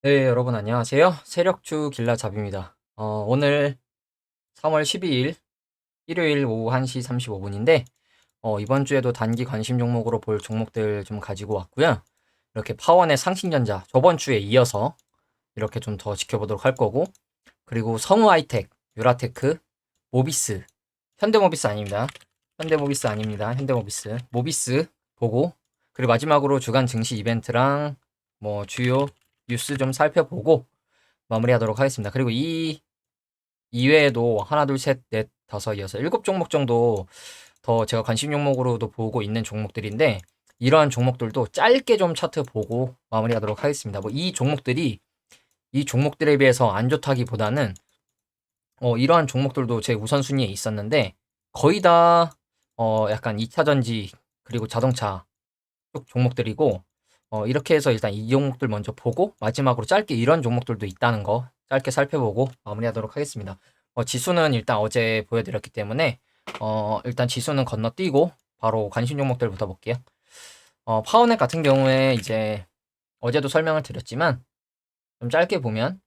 네, 여러분 안녕하세요. 세력주 길라잡입니다. 오늘 3월 12일 일요일 오후 1시 35분인데 이번 주에도 단기 관심 종목으로 볼 종목들 좀 가지고 왔고요. 이렇게 파원의 상신전자 저번 주에 이어서 이렇게 좀 더 지켜보도록 할 거고, 그리고 성우하이텍, 유라테크, 모비스, 현대모비스 아닙니다. 현대모비스 아닙니다. 현대모비스, 모비스 보고, 그리고 마지막으로 주간 증시 이벤트랑 뭐 주요 뉴스 좀 살펴보고 마무리하도록 하겠습니다. 그리고 이 이외에도 하나, 둘, 셋, 넷, 다섯, 여섯, 일곱 종목 정도 더 제가 관심 종목으로도 보고 있는 종목들인데, 이러한 종목들도 짧게 좀 차트 보고 마무리하도록 하겠습니다. 뭐 이 종목들에 비해서 안 좋다기보다는 이러한 종목들도 제 우선순위에 있었는데 거의 다 약간 2차 전지 그리고 자동차 쪽 종목들이고, 이렇게 해서 일단 이 종목들 먼저 보고 마지막으로 짧게 이런 종목들도 있다는 거 짧게 살펴보고 마무리하도록 하겠습니다. 지수는 일단 어제 보여드렸기 때문에 일단 지수는 건너뛰고 바로 관심 종목들부터 볼게요. 파워넷 같은 경우에 이제 어제도 설명을 드렸지만 좀 짧게 보면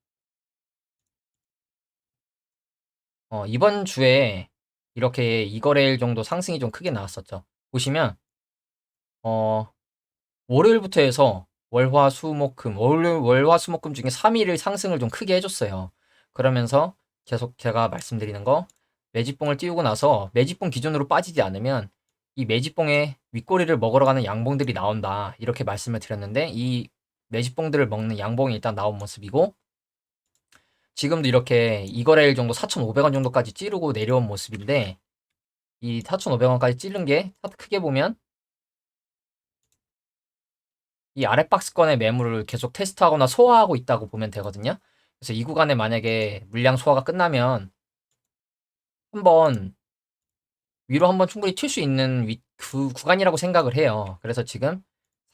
이번 주에 이렇게 이거래일 정도 상승이 좀 크게 나왔었죠. 보시면 어, 월요일부터 해서 월화수목금, 월화수목금 중에 3일을 상승을 좀 크게 해줬어요. 그러면서 계속 제가 말씀드리는 거, 매집봉을 띄우고 나서 매집봉 기준으로 빠지지 않으면 이 매집봉에 윗꼬리를 먹으러 가는 양봉들이 나온다, 이렇게 말씀을 드렸는데, 이 매집봉들을 먹는 양봉이 일단 나온 모습이고, 지금도 이렇게 이거래일 정도 4,500원 정도까지 찌르고 내려온 모습인데, 이 4,500원까지 찌른 게 차트 크게 보면 이 아랫박스권의 매물을 계속 테스트하거나 소화하고 있다고 보면 되거든요. 그래서 이 구간에 만약에 물량 소화가 끝나면 한번 위로 한번 충분히 튈 수 있는 그 구간이라고 생각을 해요. 그래서 지금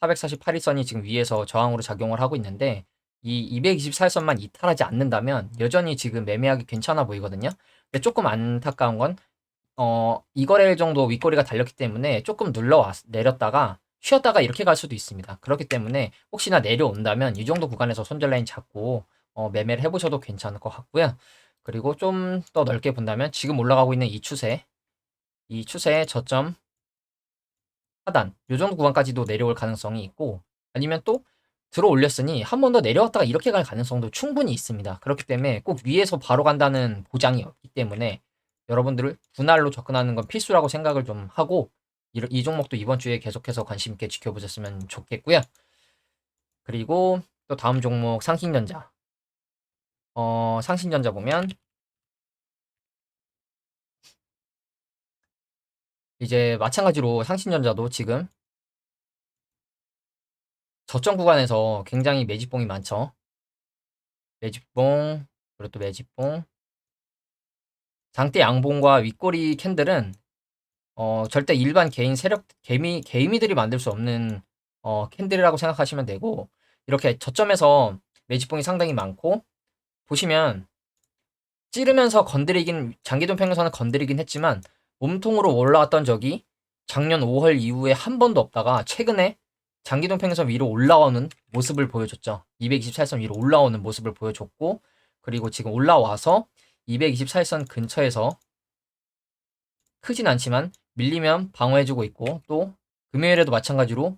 448일선이 지금 위에서 저항으로 작용을 하고 있는데, 이 224일선만 이탈하지 않는다면 여전히 지금 매매하기 괜찮아 보이거든요. 근데 조금 안타까운 건 이거래일 정도 윗꼬리가 달렸기 때문에 조금 내렸다가 쉬었다가 이렇게 갈 수도 있습니다. 그렇기 때문에 혹시나 내려온다면 이 정도 구간에서 손절 라인 잡고 매매를 해보셔도 괜찮을 것 같고요. 그리고 좀 더 넓게 본다면 지금 올라가고 있는 이 추세의 저점 하단 요 정도 구간까지도 내려올 가능성이 있고, 아니면 또 들어 올렸으니 한 번 더 내려왔다가 이렇게 갈 가능성도 충분히 있습니다. 그렇기 때문에 꼭 위에서 바로 간다는 보장이 없기 때문에 여러분들을 분할로 접근하는 건 필수라고 생각을 좀 하고, 이 종목도 이번 주에 계속해서 관심 있게 지켜보셨으면 좋겠고요. 그리고 또 다음 종목 상신전자. 상신전자 보면 이제 마찬가지로 상신전자도 지금 저점 구간에서 굉장히 매집봉이 많죠. 매집봉, 그리고 또 매집봉, 장대 양봉과 윗꼬리 캔들은 절대 일반 개인 세력 개미들이 만들 수 없는 캔들이라고 생각하시면 되고, 이렇게 저점에서 매집봉이 상당히 많고, 보시면 찌르면서 건드리긴, 장기돈 평균선을 건드리긴 했지만 몸통으로 올라왔던 적이 작년 5월 이후에 한 번도 없다가 최근에 장기돈 평균선 위로 올라오는 모습을 보여줬죠. 224일선 위로 올라오는 모습을 보여줬고, 그리고 지금 올라와서 224일선 근처에서 크진 않지만 밀리면 방어해주고 있고, 또 금요일에도 마찬가지로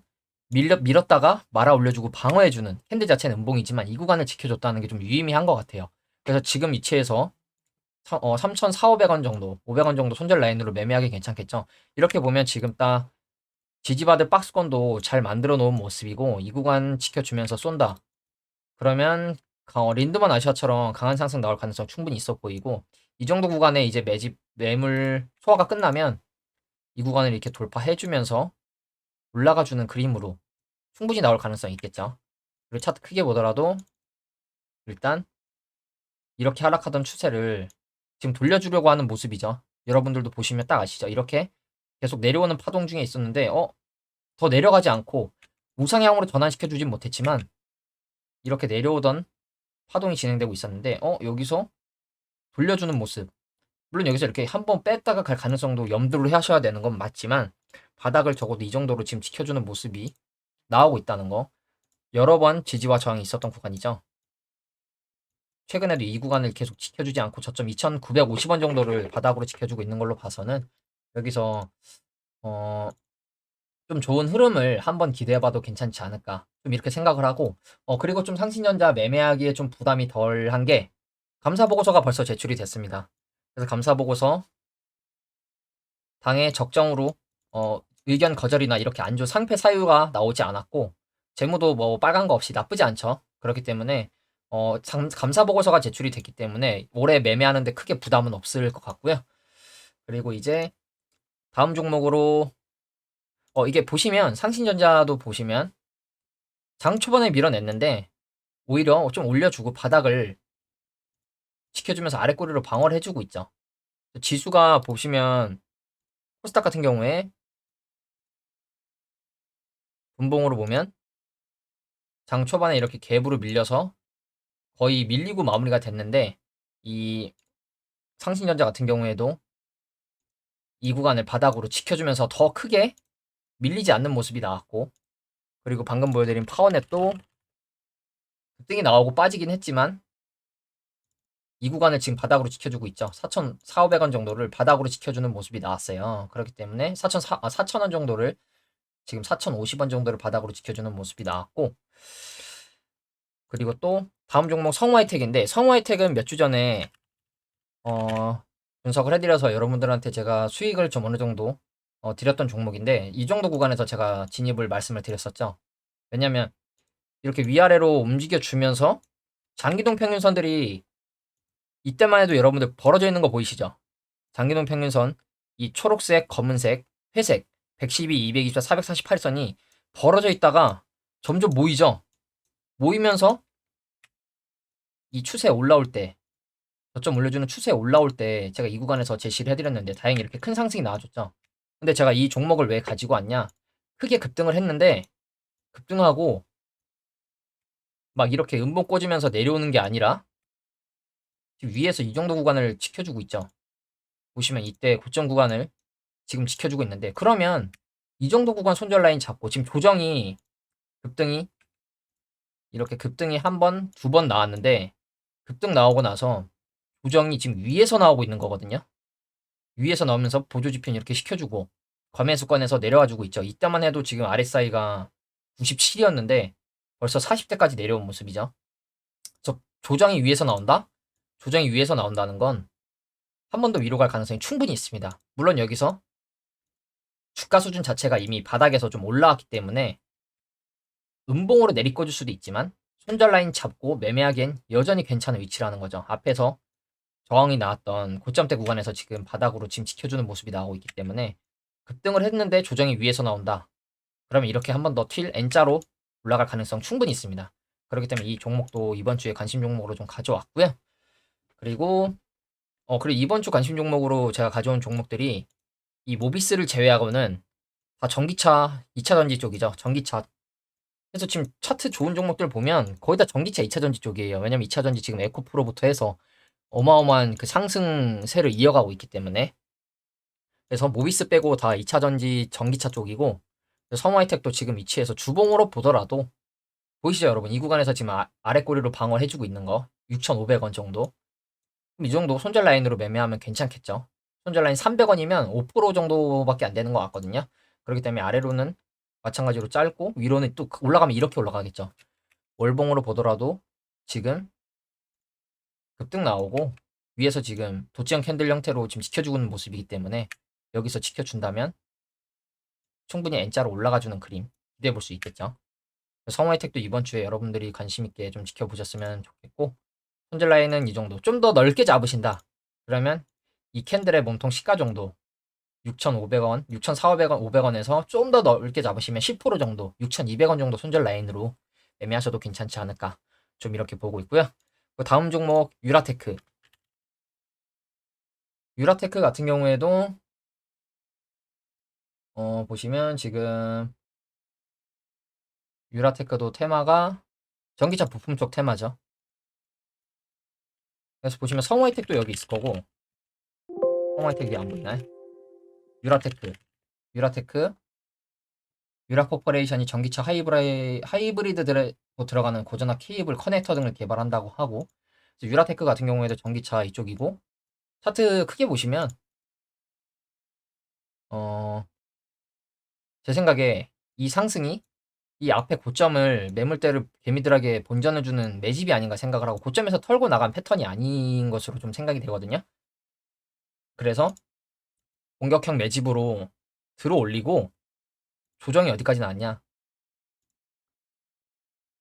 밀었다가 말아 올려주고 방어해주는, 캔들 자체는 음봉이지만 이 구간을 지켜줬다는 게 좀 유의미한 것 같아요. 그래서 지금 위치에서 3,400원 정도, 500원 정도 손절 라인으로 매매하기 괜찮겠죠. 이렇게 보면 지금 딱 지지받을 박스권도 잘 만들어 놓은 모습이고, 이 구간 지켜주면서 쏜다, 그러면 린드만 아시아처럼 강한 상승 나올 가능성 충분히 있어 보이고, 이 정도 구간에 이제 매물 소화가 끝나면 이 구간을 이렇게 돌파해주면서 올라가주는 그림으로 충분히 나올 가능성이 있겠죠. 그리고 차트 크게 보더라도 일단 이렇게 하락하던 추세를 지금 돌려주려고 하는 모습이죠. 여러분들도 보시면 딱 아시죠? 이렇게 계속 내려오는 파동 중에 있었는데 더 내려가지 않고 우상향으로 전환시켜주진 못했지만 이렇게 내려오던 파동이 진행되고 있었는데 여기서 돌려주는 모습. 물론 여기서 이렇게 한번 뺐다가 갈 가능성도 염두를 하셔야 되는 건 맞지만, 바닥을 적어도 이 정도로 지금 지켜주는 모습이 나오고 있다는 거. 여러 번 지지와 저항이 있었던 구간이죠. 최근에도 이 구간을 계속 지켜주지 않고 저점 2,950원 정도를 바닥으로 지켜주고 있는 걸로 봐서는 여기서 어, 좀 좋은 흐름을 한번 기대해봐도 괜찮지 않을까 좀 이렇게 생각을 하고 그리고 좀 상신전자 매매하기에 좀 부담이 덜한 게 감사보고서가 벌써 제출이 됐습니다. 그래서 감사보고서 당의 적정으로 의견 거절이나 이렇게 안 좋은 상패 사유가 나오지 않았고 재무도 뭐 빨간 거 없이 나쁘지 않죠. 그렇기 때문에 감사보고서가 제출이 됐기 때문에 올해 매매하는데 크게 부담은 없을 것 같고요. 그리고 이제 다음 종목으로 이게 보시면 상신전자도 보시면 장 초반에 밀어냈는데 오히려 좀 올려주고 바닥을 지켜주면서 아래 꼬리로 방어를 해주고 있죠. 지수가 보시면 코스닥 같은 경우에 분봉으로 보면 장 초반에 이렇게 갭으로 밀려서 거의 밀리고 마무리가 됐는데 이 상신전자 같은 경우에도 이 구간을 바닥으로 지켜주면서 더 크게 밀리지 않는 모습이 나왔고 그리고 방금 보여드린 파워넷도 급등이 나오고 빠지긴 했지만 이 구간을 지금 바닥으로 지켜주고 있죠. 4,400원 정도를 바닥으로 지켜주는 모습이 나왔어요. 그렇기 때문에 4,000원 정도를 지금 4,050원 정도를 바닥으로 지켜주는 모습이 나왔고 그리고 또 다음 종목 성우하이텍인데 성우하이텍은 몇 주 전에 분석을 해드려서 여러분들한테 제가 수익을 좀 어느 정도 드렸던 종목인데 이 정도 구간에서 제가 진입을 말씀을 드렸었죠. 왜냐면 이렇게 위아래로 움직여 주면서 장기동 평균선들이 이때만 해도 여러분들 벌어져 있는 거 보이시죠? 장기동 평균선 이 초록색, 검은색, 회색 112, 224, 448선이 벌어져 있다가 점점 모이죠. 모이면서 이 추세 올라올 때 저점 올려주는 추세 올라올 때 제가 이 구간에서 제시를 해드렸는데 다행히 이렇게 큰 상승이 나와줬죠. 근데 제가 이 종목을 왜 가지고 왔냐? 크게 급등을 했는데 급등하고 막 이렇게 음봉 꽂으면서 내려오는 게 아니라 지금 위에서 이 정도 구간을 지켜주고 있죠. 보시면 이때 고점 구간을 지금 지켜주고 있는데 그러면 이 정도 구간 손절 라인 잡고 지금 조정이 급등이 이렇게 급등이 한 번, 두 번 나왔는데 급등 나오고 나서 조정이 지금 위에서 나오고 있는 거거든요. 위에서 나오면서 보조지표는 이렇게 시켜주고 과매수권에서 내려와주고 있죠. 이때만 해도 지금 RSI가 97이었는데 벌써 40대까지 내려온 모습이죠. 그래서 조정이 위에서 나온다? 조정이 위에서 나온다는 건 한 번 더 위로 갈 가능성이 충분히 있습니다. 물론 여기서 주가 수준 자체가 이미 바닥에서 좀 올라왔기 때문에 음봉으로 내리꽂을 수도 있지만 손절 라인 잡고 매매하기엔 여전히 괜찮은 위치라는 거죠. 앞에서 저항이 나왔던 고점대 구간에서 지금 바닥으로 지금 지켜주는 모습이 나오고 있기 때문에 급등을 했는데 조정이 위에서 나온다. 그러면 이렇게 한 번 더 튈 N자로 올라갈 가능성 충분히 있습니다. 그렇기 때문에 이 종목도 이번 주에 관심 종목으로 좀 가져왔고요. 그리고 이번 주 관심 종목으로 제가 가져온 종목들이 이 모비스를 제외하고는 다 전기차 2차 전지 쪽이죠. 전기차. 그래서 지금 차트 좋은 종목들 보면 거의 다 전기차 2차 전지 쪽이에요. 왜냐면 2차 전지 지금 에코프로부터 해서 어마어마한 그 상승세를 이어가고 있기 때문에 그래서 모비스 빼고 다 2차 전지 전기차 쪽이고 성화이텍도 지금 위치에서 주봉으로 보더라도 보이시죠 여러분 이 구간에서 지금 아래 꼬리로 방어해주고 있는 거 6,500원 정도 그럼 이 정도 손절 라인으로 매매하면 괜찮겠죠. 손절 라인 300원이면 5% 정도밖에 안 되는 것 같거든요. 그렇기 때문에 아래로는 마찬가지로 짧고 위로는 또 올라가면 이렇게 올라가겠죠. 월봉으로 보더라도 지금 급등 나오고 위에서 지금 도치형 캔들 형태로 지금 지켜주고 있는 모습이기 때문에 여기서 지켜준다면 충분히 N자로 올라가주는 그림 기대해 볼 수 있겠죠. 성화혜택도 이번 주에 여러분들이 관심 있게 좀 지켜보셨으면 좋겠고 손절 라인은 이 정도 좀 더 넓게 잡으신다. 그러면 이 캔들의 몸통 시가 정도 6,500원, 6,400원, 500원에서 좀 더 넓게 잡으시면 10% 정도 6,200원 정도 손절 라인으로 매매하셔도 괜찮지 않을까 좀 이렇게 보고 있고요. 다음 종목 유라테크. 유라테크 같은 경우에도 보시면 지금 유라테크도 테마가 전기차 부품 쪽 테마죠. 그래서 보시면 성화이텍도 여기 있을 거고 성화이텍이 안 보이나요? 유라테크 유라코퍼레이션이 전기차 하이브리드들에 들어가는 고전압 케이블 커넥터 등을 개발한다고 하고 유라테크 같은 경우에도 전기차 이쪽이고, 차트 크게 보시면 제 생각에 이 상승이 이 앞에 고점을 매물대를 개미들에게 본전해주는 매집이 아닌가 생각을 하고, 고점에서 털고 나간 패턴이 아닌 것으로 좀 생각이 되거든요. 그래서 공격형 매집으로 들어 올리고, 조정이 어디까지 나왔냐?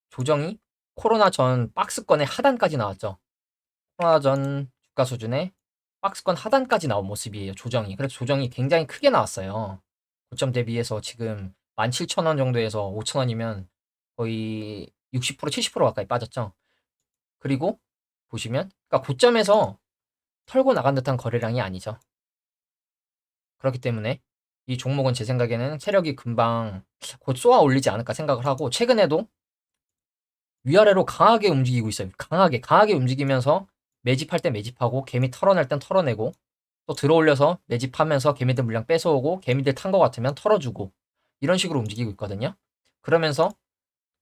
조정이 코로나 전 박스권의 하단까지 나왔죠. 코로나 전 주가 수준의 박스권 하단까지 나온 모습이에요, 조정이. 그래서 조정이 굉장히 크게 나왔어요. 고점 대비해서 지금 17,000원 정도에서 5,000원이면 거의 60%, 70% 가까이 빠졌죠. 그리고 보시면, 그러니까 고점에서 털고 나간 듯한 거래량이 아니죠. 그렇기 때문에 이 종목은 제 생각에는 세력이 금방 곧 쏘아 올리지 않을까 생각을 하고, 최근에도 위아래로 강하게 움직이고 있어요. 강하게 움직이면서 매집할 때 매집하고, 개미 털어낼 땐 털어내고, 또 들어올려서 매집하면서 개미들 물량 뺏어오고, 개미들 탄 것 같으면 털어주고, 이런 식으로 움직이고 있거든요. 그러면서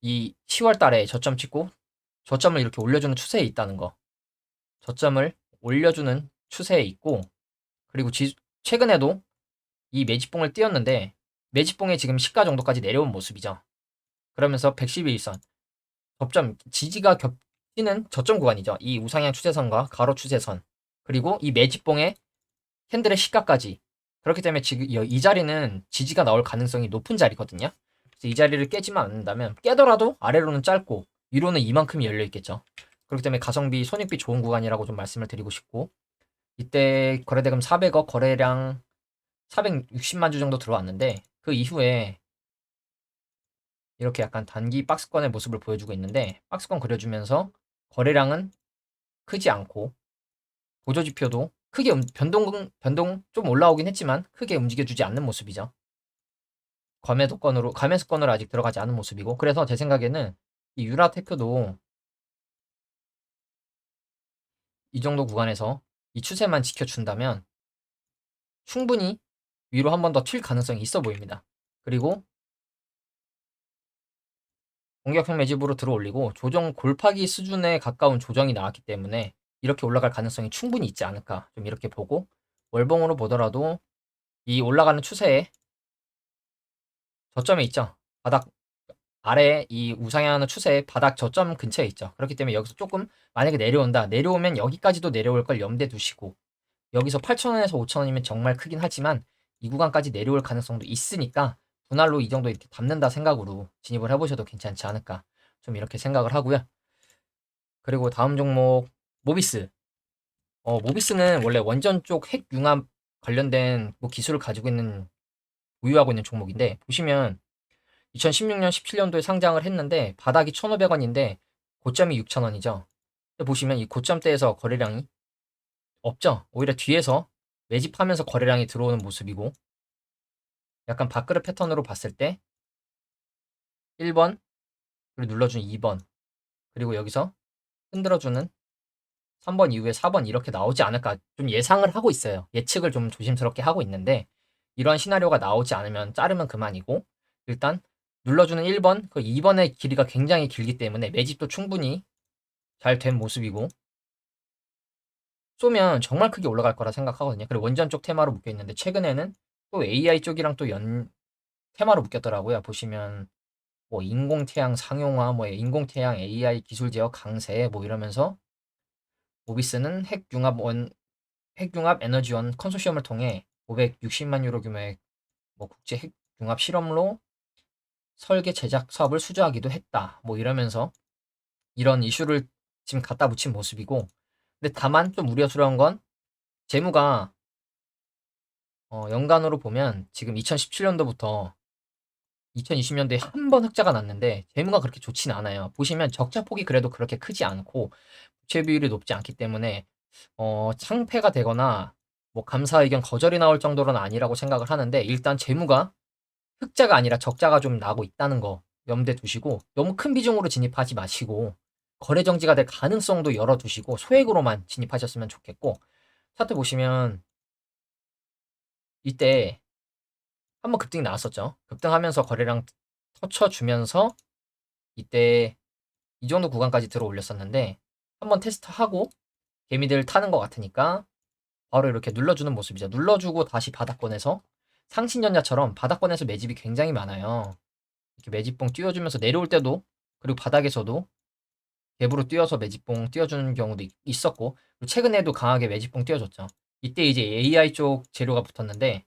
이 10월 달에 저점 찍고 저점을 이렇게 올려주는 추세에 있다는 거. 저점을 올려주는 추세에 있고, 그리고 최근에도 이 매집봉을 띄었는데, 매집봉에 지금 시가 정도까지 내려온 모습이죠. 그러면서 111선 저점 지지가 겹치는 저점 구간이죠. 이 우상향 추세선과 가로 추세선, 그리고 이 매집봉의 캔들의 시가까지. 그렇기 때문에 지금 이 자리는 지지가 나올 가능성이 높은 자리거든요. 그래서 이 자리를 깨지만 않는다면, 깨더라도 아래로는 짧고 위로는 이만큼이 열려 있겠죠. 그렇기 때문에 가성비, 손익비 좋은 구간이라고 좀 말씀을 드리고 싶고, 이때 거래대금 400억, 거래량 460만 주 정도 들어왔는데, 그 이후에 이렇게 약간 단기 박스권의 모습을 보여주고 있는데, 박스권 그려주면서 거래량은 크지 않고, 보조지표도 크게 변동 좀 올라오긴 했지만 크게 움직여주지 않는 모습이죠. 과매수권으로 아직 들어가지 않은 모습이고, 그래서 제 생각에는 이 유라테크도 이 정도 구간에서 이 추세만 지켜준다면 충분히 위로 한 번 더 튈 가능성이 있어 보입니다. 그리고 공격형 매집으로 들어올리고, 조정 골파기 수준에 가까운 조정이 나왔기 때문에 이렇게 올라갈 가능성이 충분히 있지 않을까, 좀 이렇게 보고, 월봉으로 보더라도 이 올라가는 추세에 저점에 있죠. 바닥 아래 이 우상향하는 추세의 바닥 저점 근처에 있죠. 그렇기 때문에 여기서 조금 만약에 내려온다. 내려오면 여기까지도 내려올 걸 염두에 두시고, 여기서 8,000원에서 5,000원이면 정말 크긴 하지만 이 구간까지 내려올 가능성도 있으니까 분할로 이 정도 이렇게 담는다 생각으로 진입을 해보셔도 괜찮지 않을까, 좀 이렇게 생각을 하고요. 그리고 다음 종목 모비스. 모비스는 원래 원전 쪽 핵융합 관련된 뭐 기술을 가지고 있는, 보유하고 있는 종목인데, 보시면 2016년, 17년도에 상장을 했는데 바닥이 1,500원인데 고점이 6,000원이죠. 보시면 이 고점대에서 거래량이 없죠. 오히려 뒤에서 매집하면서 거래량이 들어오는 모습이고, 약간 밥그릇 패턴으로 봤을 때 1번, 그리고 눌러준 2번, 그리고 여기서 흔들어주는 3번 이후에 4번 이렇게 나오지 않을까 좀 예상을 하고 있어요. 예측을 좀 조심스럽게 하고 있는데, 이러한 시나리오가 나오지 않으면 자르면 그만이고, 일단 눌러주는 1번, 그 2번의 길이가 굉장히 길기 때문에 매집도 충분히 잘 된 모습이고, 쏘면 정말 크게 올라갈 거라 생각하거든요. 그리고 원전 쪽 테마로 묶여 있는데, 최근에는 또 AI 쪽이랑 또 테마로 묶였더라고요. 보시면 뭐 인공태양 상용화, 뭐 인공태양 AI 기술 제어 강세, 뭐 이러면서 모비스는 핵융합 에너지원 컨소시엄을 통해 560만 유로 규모의 뭐 국제 핵융합 실험로 설계 제작 사업을 수주하기도 했다. 뭐 이러면서 이런 이슈를 지금 갖다 붙인 모습이고, 근데 다만 좀 우려스러운 건 재무가 연간으로 보면 지금 2017년도부터 2020년도에 한 번 흑자가 났는데 재무가 그렇게 좋지는 않아요. 보시면 적자 폭이 그래도 그렇게 크지 않고 부채 비율이 높지 않기 때문에 창폐가 되거나 뭐 감사 의견 거절이 나올 정도는 아니라고 생각을 하는데, 일단 재무가 흑자가 아니라 적자가 좀 나고 있다는 거 염두에 두시고, 너무 큰 비중으로 진입하지 마시고 거래 정지가 될 가능성도 열어두시고 소액으로만 진입하셨으면 좋겠고, 차트 보시면 이때 한번 급등이 나왔었죠. 급등하면서 거래량 터쳐주면서 이때 이 정도 구간까지 들어 올렸었는데, 한번 테스트하고 개미들 타는 것 같으니까 바로 이렇게 눌러주는 모습이죠. 눌러주고 다시 바닥권에서 상신전자처럼 바닥권에서 매집이 굉장히 많아요. 이렇게 매집봉 띄워주면서 내려올 때도, 그리고 바닥에서도 갭으로 띄워서 매집봉 띄워주는 경우도 있었고, 최근에도 강하게 매집봉 띄워줬죠. 이때 이제 AI 쪽 재료가 붙었는데,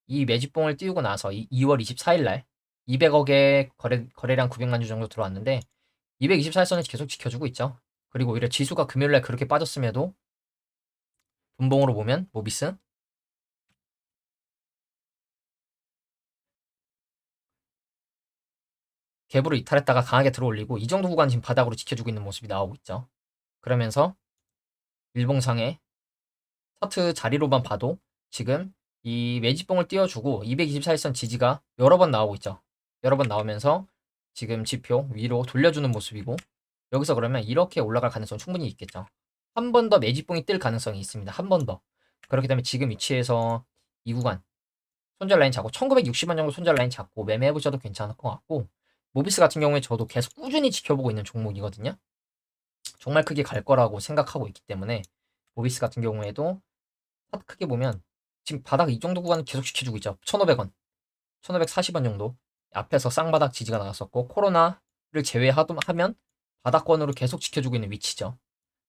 이 매집봉을 띄우고 나서 2월 24일 날 200억의 거래량 900만 주 정도 들어왔는데 224일선을 계속 지켜주고 있죠. 그리고 오히려 지수가 금요일 날 그렇게 빠졌음에도 분봉으로 보면 모비스 갭으로 이탈했다가 강하게 들어올리고 이 정도 구간 지금 바닥으로 지켜주고 있는 모습이 나오고 있죠. 그러면서 일봉상의 차트 자리로만 봐도 지금 이 매집봉을 띄워주고 224일선 지지가 여러 번 나오고 있죠. 여러 번 나오면서 지금 지표 위로 돌려주는 모습이고, 여기서 그러면 이렇게 올라갈 가능성 충분히 있겠죠. 한 번 더 매집봉이 뜰 가능성이 있습니다. 한 번 더. 그렇기 때문에 지금 위치에서 이 구간 손절 라인 잡고 1960원 정도 손절 라인 잡고 매매해 보셔도 괜찮을 것 같고, 모비스 같은 경우에 저도 계속 꾸준히 지켜보고 있는 종목이거든요. 정말 크게 갈 거라고 생각하고 있기 때문에 모비스 같은 경우에도 차트 크게 보면 지금 바닥 이 정도 구간을 계속 지켜주고 있죠. 1,500원, 1,540원 정도 앞에서 쌍바닥 지지가 나왔었고, 코로나를 제외하면 바닥권으로 계속 지켜주고 있는 위치죠.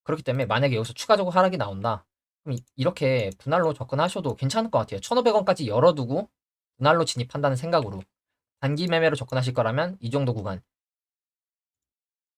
그렇기 때문에 만약에 여기서 추가적으로 하락이 나온다, 그럼 이렇게 분할로 접근하셔도 괜찮을 것 같아요. 1,500원까지 열어두고 분할로 진입한다는 생각으로 단기 매매로 접근하실 거라면 이 정도 구간,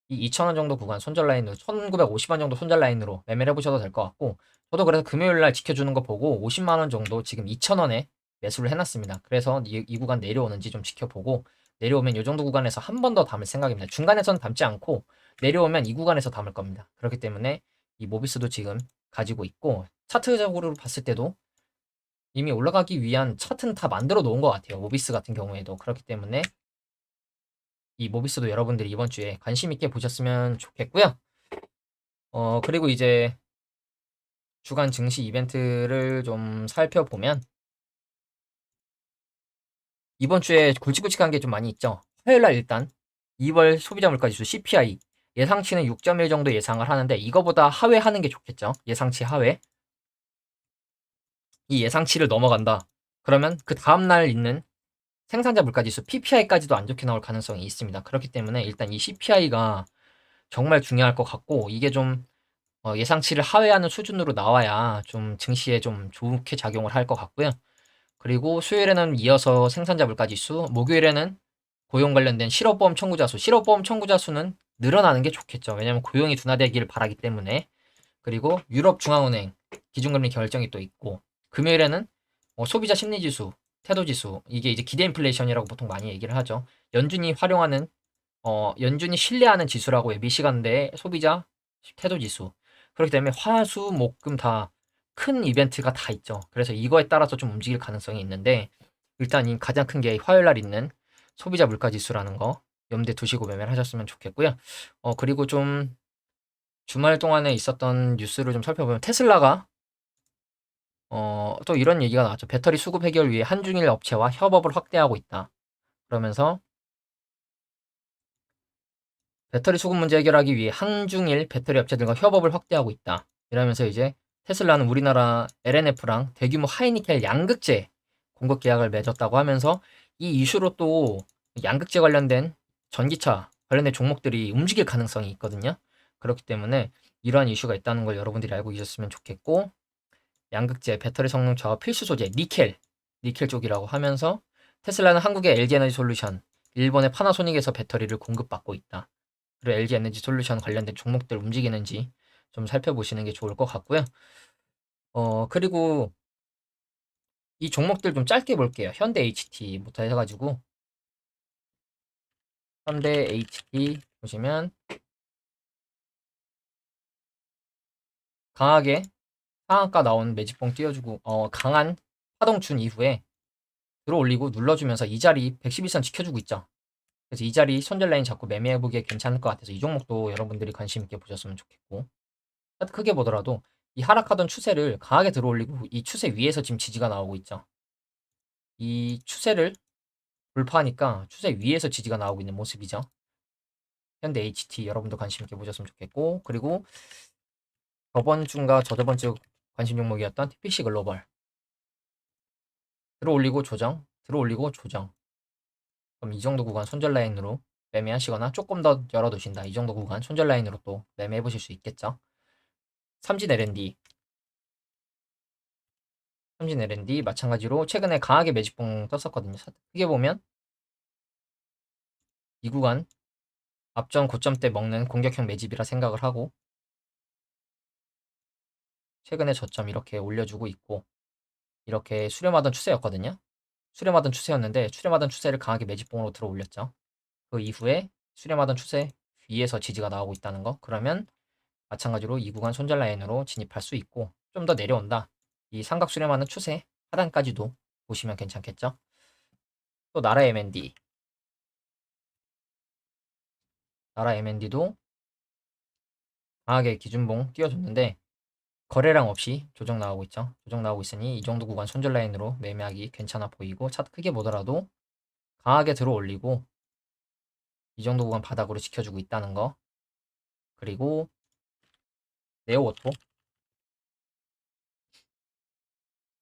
이 2,000원 정도 구간 손절 라인으로 1,950원 정도 손절 라인으로 매매를 해보셔도 될 것 같고, 저도 그래서 금요일 날 지켜주는 거 보고 50만 원 정도 지금 2,000원에 매수를 해놨습니다. 그래서 이 구간 내려오는지 좀 지켜보고, 내려오면 이 정도 구간에서 한 번 더 담을 생각입니다. 중간에서는 담지 않고 내려오면 이 구간에서 담을 겁니다. 그렇기 때문에 이 모비스도 지금 가지고 있고, 차트적으로 봤을 때도 이미 올라가기 위한 차트는 다 만들어 놓은 것 같아요. 모비스 같은 경우에도. 그렇기 때문에 이 모비스도 여러분들이 이번 주에 관심 있게 보셨으면 좋겠고요. 그리고 이제 주간 증시 이벤트를 좀 살펴보면 이번 주에 굵직굵직한 게 좀 많이 있죠. 화요일 날 일단 2월 소비자 물가지수 CPI 예상치는 6.1 정도 예상을 하는데, 이거보다 하회하는 게 좋겠죠. 예상치 하회. 이 예상치를 넘어간다, 그러면 그 다음날 있는 생산자 물가지수 PPI까지도 안 좋게 나올 가능성이 있습니다. 그렇기 때문에 일단 이 CPI가 정말 중요할 것 같고, 이게 좀 예상치를 하회하는 수준으로 나와야 좀 증시에 좀 좋게 작용을 할 것 같고요. 그리고 수요일에는 이어서 생산자 물가지수, 목요일에는 고용 관련된 실업보험 청구자 수, 실업보험 청구자 수는 늘어나는 게 좋겠죠. 왜냐하면 고용이 둔화되기를 바라기 때문에. 그리고 유럽중앙은행 기준금리 결정이 또 있고, 금요일에는 소비자 심리지수, 태도지수, 이게 이제 기대 인플레이션이라고 보통 많이 얘기를 하죠. 연준이 활용하는 연준이 신뢰하는 지수라고 미시간대 소비자 태도지수. 그렇기 때문에 화, 수, 목, 금 다 큰 이벤트가 다 있죠. 그래서 이거에 따라서 좀 움직일 가능성이 있는데, 일단 이 가장 큰 게 화요일 날 있는 소비자 물가지수라는 거 염두에 두시고 매매를 하셨으면 좋겠고요. 그리고 좀 주말 동안에 있었던 뉴스를 좀 살펴보면 테슬라가 또 이런 얘기가 나왔죠. 배터리 수급 해결 위해 한중일 업체와 협업을 확대하고 있다. 그러면서 배터리 수급 문제 해결하기 위해 한중일 배터리 업체들과 협업을 확대하고 있다. 이러면서 이제 테슬라는 우리나라 LNF랑 대규모 하이니켈 양극재 공급 계약을 맺었다고 하면서 이 이슈로 또 양극재 관련된 전기차 관련된 종목들이 움직일 가능성이 있거든요. 그렇기 때문에 이러한 이슈가 있다는 걸 여러분들이 알고 계셨으면 좋겠고, 양극재, 배터리 성능 저하 필수 소재, 니켈 쪽이라고 하면서 테슬라는 한국의 LG에너지 솔루션, 일본의 파나소닉에서 배터리를 공급받고 있다. 그리고 LG 에너지 솔루션 관련된 종목들 움직이는지 좀 살펴보시는 게 좋을 것 같고요. 그리고 이 종목들 좀 짧게 볼게요. 현대 HT부터 해가지고, 현대 HT 보시면 강하게 상한가 나온 매집봉 띄워주고, 강한 파동 준 이후에 들어올리고 눌러주면서 이 자리 111선 지켜주고 있죠. 그래서 이 자리 손절 라인 잡고 매매해보기에 괜찮을 것 같아서 이 종목도 여러분들이 관심 있게 보셨으면 좋겠고, 크게 보더라도 이 하락하던 추세를 강하게 들어올리고 이 추세 위에서 지금 지지가 나오고 있죠. 이 추세를 돌파하니까 추세 위에서 지지가 나오고 있는 모습이죠. 현대 HT 여러분도 관심 있게 보셨으면 좋겠고, 그리고 저번 주인가 저저번 주 관심 종목이었던 TPC 글로벌 들어올리고 조정, 들어올리고 조정. 그럼 이 정도 구간 손절 라인으로 매매하시거나 조금 더 열어두신다. 이 정도 구간 손절 라인으로 또 매매해 보실 수 있겠죠. 삼진 L&D, 삼진 L&D 마찬가지로 최근에 강하게 매집봉 떴었거든요. 크게 보면 이 구간 앞전 고점 때 먹는 공격형 매집이라 생각을 하고 최근에 저점 이렇게 올려주고 있고 이렇게 수렴하던 추세였거든요. 수렴하던 추세였는데 수렴하던 추세를 강하게 매집봉으로 들어 올렸죠. 그 이후에 수렴하던 추세 위에서 지지가 나오고 있다는 거. 그러면 마찬가지로 이 구간 손절 라인으로 진입할 수 있고 좀 더 내려온다. 이 삼각 수렴하는 추세 하단까지도 보시면 괜찮겠죠. 또 나라 M&D, 나라 M&D도 강하게 기준봉 띄워줬는데 거래량 없이 조정 나오고 있죠. 조정 나오고 있으니 이 정도 구간 손절 라인으로 매매하기 괜찮아 보이고 차트 크게 보더라도 강하게 들어 올리고 이 정도 구간 바닥으로 지켜주고 있다는 거. 그리고 네오오토,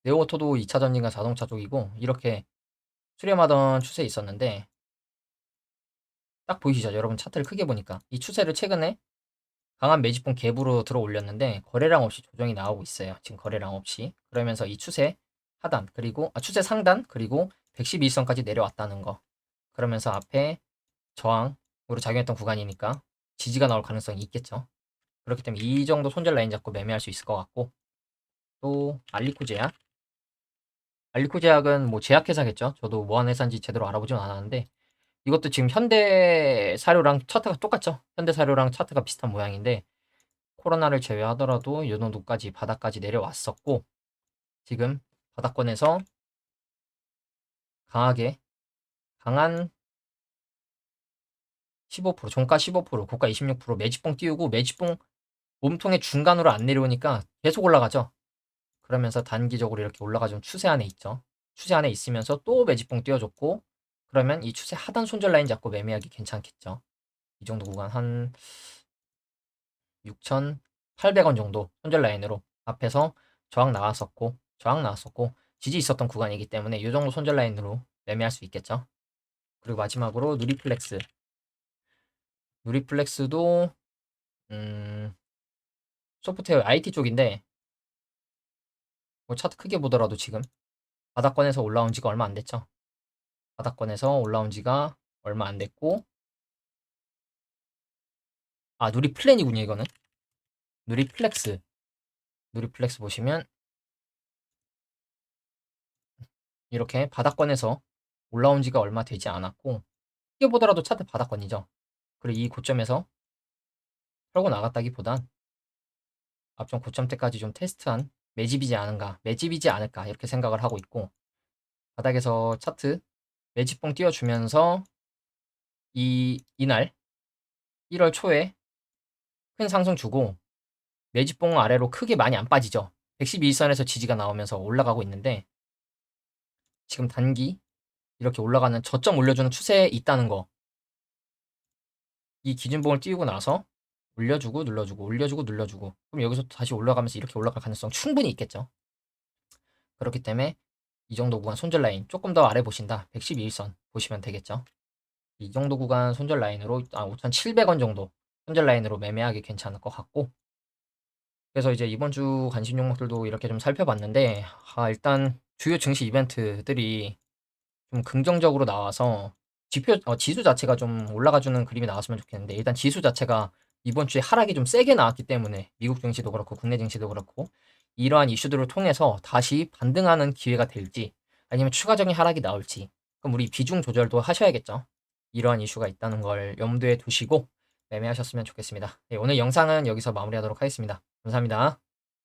네오오토도 2차 전지가 자동차 쪽이고 이렇게 수렴하던 추세 있었는데 딱 보이시죠? 여러분 차트를 크게 보니까 이 추세를 최근에 강한 매집봉 갭으로 들어 올렸는데 거래량 없이 조정이 나오고 있어요. 지금 거래량 없이. 그러면서 이 추세 하단 그리고 추세 상단 그리고 112선까지 내려왔다는 거. 그러면서 앞에 저항으로 작용했던 구간이니까 지지가 나올 가능성이 있겠죠. 그렇기 때문에 이 정도 손절 라인 잡고 매매할 수 있을 것 같고 또 알리코제약, 알리코제약은 뭐 제약회사겠죠. 저도 뭐하는 회사인지 제대로 알아보진 않았는데 이것도 지금 현대사료랑 차트가 똑같죠. 현대사료랑 차트가 비슷한 모양인데 코로나를 제외하더라도 이 정도까지 바닥까지 내려왔었고 지금 바닥권에서 강하게 강한 15%, 종가 15%, 고가 26% 매집봉 띄우고 매집봉 몸통의 중간으로 안 내려오니까 계속 올라가죠. 그러면서 단기적으로 이렇게 올라가준 추세 안에 있죠. 추세 안에 있으면서 또 매집봉 띄워줬고 그러면 이 추세 하단 손절 라인 잡고 매매하기 괜찮겠죠. 이 정도 구간 한 6,800원 정도 손절 라인으로 앞에서 저항 나왔었고 지지 있었던 구간이기 때문에 이 정도 손절 라인으로 매매할 수 있겠죠. 그리고 마지막으로 누리플렉스, 누리플렉스도 소프트웨어 IT 쪽인데 뭐 차트 크게 보더라도 지금 바닥권에서 올라온 지가 얼마 안 됐죠. 바닥권에서 올라온 지가 얼마 안 됐고 누리플랜이군요 이거는. 누리플렉스, 누리플렉스 보시면 이렇게 바닥권에서 올라온 지가 얼마 되지 않았고 크게 보더라도 차트 바닥권이죠. 그리고 이 고점에서 털고 나갔다기보단 앞전 고점 때까지 좀 테스트한 매집이지 않을까 이렇게 생각을 하고 있고 바닥에서 차트 매집봉 띄워주면서 이날 1월 초에 큰 상승 주고 매집봉 아래로 크게 많이 안 빠지죠. 112일선에서 지지가 나오면서 올라가고 있는데 지금 단기 이렇게 올라가는 저점 올려주는 추세에 있다는 거. 이 기준봉을 띄우고 나서 올려주고 눌러주고 올려주고 눌러주고 그럼 여기서 다시 올라가면서 이렇게 올라갈 가능성 충분히 있겠죠. 그렇기 때문에 이 정도 구간 손절 라인 조금 더 아래 보신다. 112일선 보시면 되겠죠. 이 정도 구간 손절 라인으로 5,700원 정도 손절 라인으로 매매하기 괜찮을 것 같고 그래서 이제 이번 주 관심 종목들도 이렇게 좀 살펴봤는데 일단 주요 증시 이벤트들이 좀 긍정적으로 나와서 지수 자체가 좀 올라가주는 그림이 나왔으면 좋겠는데 일단 지수 자체가 이번 주에 하락이 좀 세게 나왔기 때문에 미국 증시도 그렇고 국내 증시도 그렇고 이러한 이슈들을 통해서 다시 반등하는 기회가 될지 아니면 추가적인 하락이 나올지 그럼 우리 비중 조절도 하셔야겠죠. 이러한 이슈가 있다는 걸 염두에 두시고 매매하셨으면 좋겠습니다. 네, 오늘 영상은 여기서 마무리하도록 하겠습니다. 감사합니다.